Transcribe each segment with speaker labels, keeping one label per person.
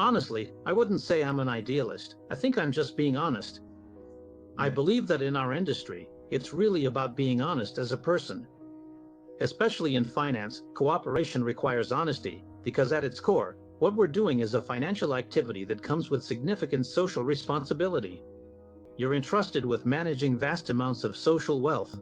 Speaker 1: Honestly, I wouldn't say I'm an idealist. I think I'm just being honest. I believe that in our industry, it's really about being honest as a person. Especially in finance, cooperation requires honesty, because at its core, what we're doing is a financial activity that comes with significant social responsibility. You're entrusted with managing vast amounts of social wealth.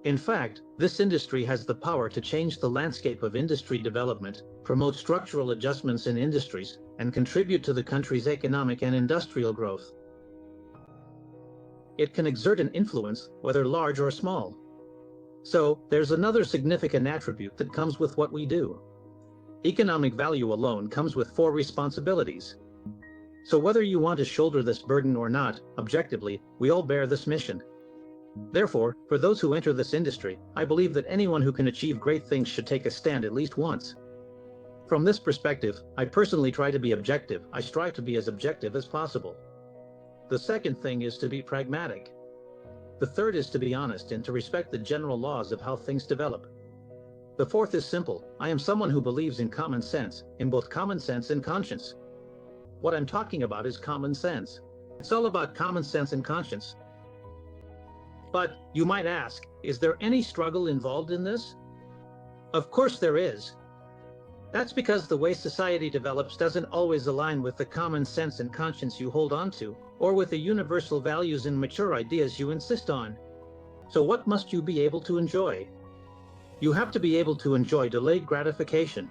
Speaker 1: In fact, this industry has the power to change the landscape of industry development, promote structural adjustments in industries, and contribute to the country's economic and industrial growth. It can exert an influence, whether large or small. So, there's another significant attribute that comes with what we do. Economic value alone comes with 4 responsibilities. So whether you want to shoulder this burden or not, objectively, we all bear this mission. Therefore, for those who enter this industry, I believe that anyone who can achieve great things should take a stand at least once. From this perspective, I personally try to be objective. I strive to be as objective as possible. The second thing is to be pragmatic. The third is to be honest and to respect the general laws of how things develop. The fourth is simple. I am someone who believes in common sense, in both common sense and conscience. What I'm talking about is common sense. It's all about common sense and conscience. But, you might ask, is there any struggle involved in this? Of course there is. That's because the way society develops doesn't always align with the common sense and conscience you hold on to, or with the universal values and mature ideas you insist on. So what must you be able to enjoy? You have to be able to enjoy delayed gratification.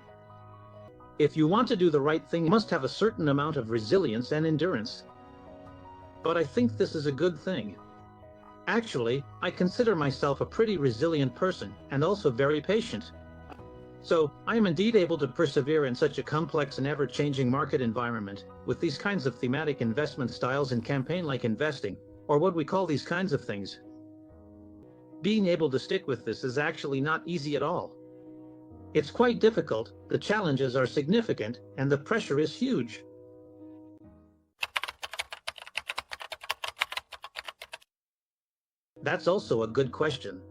Speaker 1: If you want to do the right thing, you must have a certain amount of resilience and endurance. But I think this is a good thing. Actually, I consider myself a pretty resilient person, and also very patient. So, I am indeed able to persevere in such a complex and ever-changing market environment, with these kinds of thematic investment styles and campaign-like investing, or what we call these kinds of things. Being able to stick with this is actually not easy at all. It's quite difficult, the challenges are significant, and the pressure is huge. That's also a good question.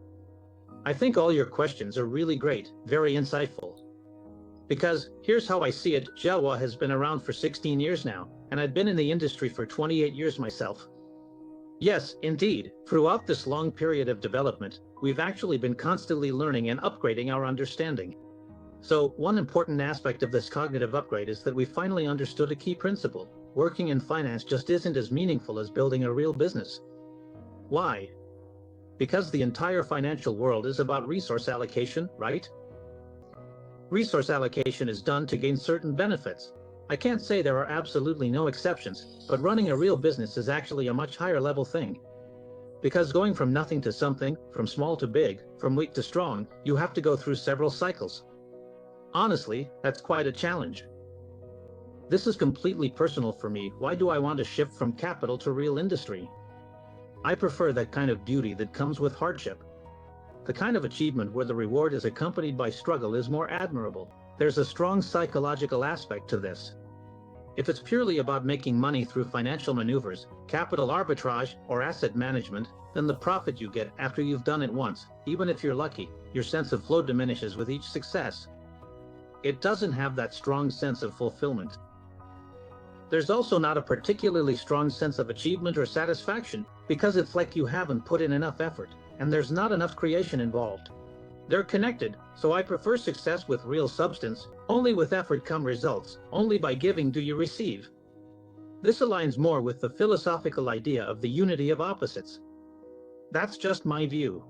Speaker 1: I think all your questions are really great, very insightful. Because, here's how I see it, Xiaohua has been around for 16 years now, and I've been in the industry for 28 years myself. Yes, indeed, throughout this long period of development, we've actually been constantly learning and upgrading our understanding. So, one important aspect of this cognitive upgrade is that we finally understood a key principle. Working in finance just isn't as meaningful as building a real business. Why? Because the entire financial world is about resource allocation, right? Resource allocation is done to gain certain benefits. I can't say there are absolutely no exceptions, but running a real business is actually a much higher level thing. Because going from nothing to something, from small to big, from weak to strong, you have to go through several cycles. Honestly, that's quite a challenge. This is completely personal for me. Why do I want to shift from capital to real industry? I prefer that kind of beauty that comes with hardship. The kind of achievement where the reward is accompanied by struggle is more admirable. There's a strong psychological aspect to this. If it's purely about making money through financial maneuvers, capital arbitrage, or asset management, then the profit you get after you've done it once, even if you're lucky, your sense of flow diminishes with each success. It doesn't have that strong sense of fulfillment. There's also not a particularly strong sense of achievement or satisfaction, because it's like you haven't put in enough effort, and there's not enough creation involved. They're connected, so I prefer success with real substance. Only with effort come results, only by giving do you receive. This aligns more with the philosophical idea of the unity of opposites. That's just my view.